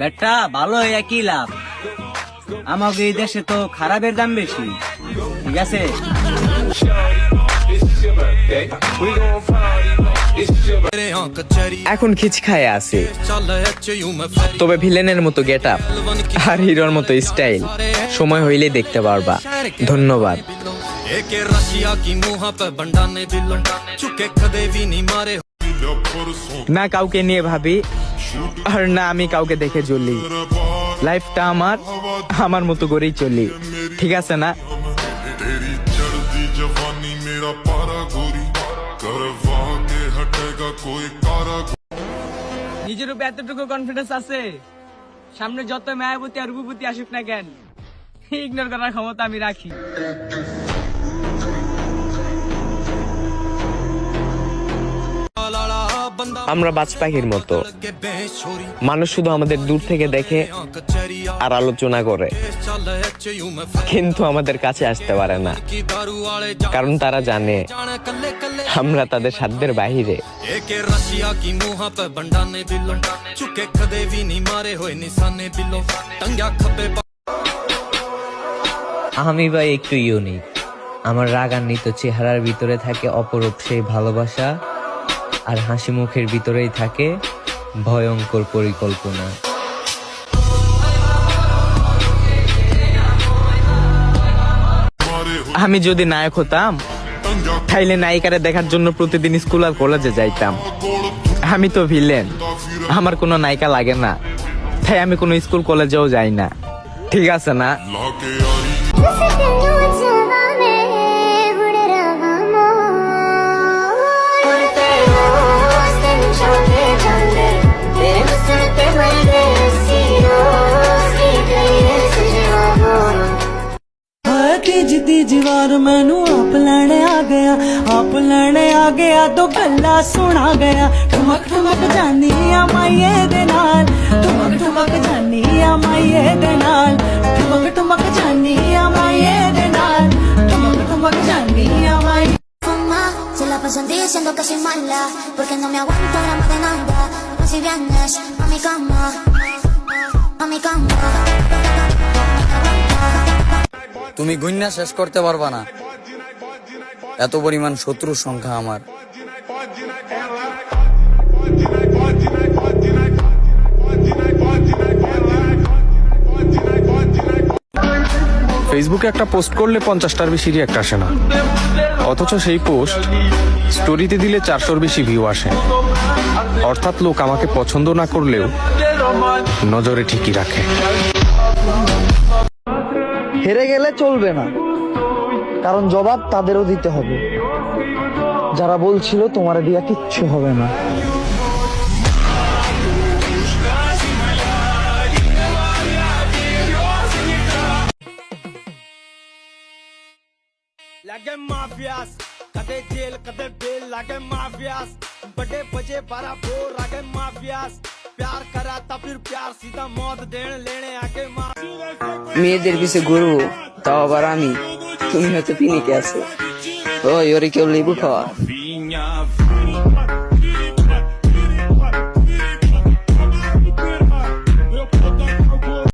বেটা ভালো হইয়া কি লাভ, আমাকে এই দেশে তো খারাপের দাম বেশি। ঠিক আছে, এখন খিচখায় আছে, তবে ভিলেনের মতো গেট আপ আর হিরোর মতো স্টাইল সময় হইলে দেখতে পারবা। ধন্যবাদ। না কাউকে নিয়ে ভাবি, আর না আমি কাউকে দেখে চলি। লাইফটা আমার মতো করেই চলি, ঠিক আছে না? নিজের উপর এতটুকু কনফিডেন্স আছে, সামনে যত মায়াবতী আর রূপবতী আসুক না কেন, ইগনোর করার ক্ষমতা আমি রাখি। আমরা বাজ পাখির মতো, মানুষ শুধু আমাদের দূর থেকে দেখে আর আলোচনা করে, কিন্তু আমাদের কাছে আসতে পারে না, কারণ তারা জানে আমরা তাদের সাধ্যের বাহিরে। আমি ভাই একটু ইউনিক। আমার রাগান্বিত চেহারার ভিতরে থাকে অপরূপ সেই ভালোবাসা, আর হাসি মুখের ভিতরেই থাকে ভয়ঙ্কর পরিকল্পনা। আমি যদি নায়ক হতাম, তাইলে নায়িকারে দেখার জন্য প্রতিদিন স্কুল আর কলেজে যাইতাম। আমি তো ভিলেন, আমার কোনো নায়িকা লাগে না, তাই আমি কোনো স্কুল কলেজেও যাই না, ঠিক আছে না? तीज वार मैनू आप लैने आ गया तो गल्ला सुना गया। ठुमक ठुमक जानी आ माइये दे नाल, ठुमक ठुमक जानी आ माइये दे नाल, ठुमक ठुमक जानी आ माइये दे नाल, ठुमक ठुमक जानी आ माइये। Se la pasan diciendo que soy mala, porque no me aguanto gramo de nada. Si vienes a mi cama, a mi cama. তুমি গুন্না শেষ করতে পারবা না, এত পরিমাণ শত্রুর সংখ্যা আমার। ফেসবুকে একটা পোস্ট করলে 50টার বেশি রিঅ্যাক্ট আসে না, অথচ সেই পোস্ট স্টোরিতে দিলে 400-র বেশি ভিউ আসে। অর্থাৎ লোক আমাকে পছন্দ না করলেও নজরে ঠিকই রাখে। হেরে গেলে চলবে না, কারণ জবাব তাদেরও দিতে হবে যারা বলছিল তোমার দিয়া কিচ্ছু হবে না। लागे माफियास कदे जेल कदे बेल, लागे माफियास बड़े बजे 12 बोर, लागे माफियास प्यार करा था फिर प्यार सीधा मौत देने लेने आके মেয়েদের পিছে ঘুরবো, তাও আবার আমি? তুমি হয়তো পিনিকে আছো। ওই ওরে কেউ লেবু খাওয়া।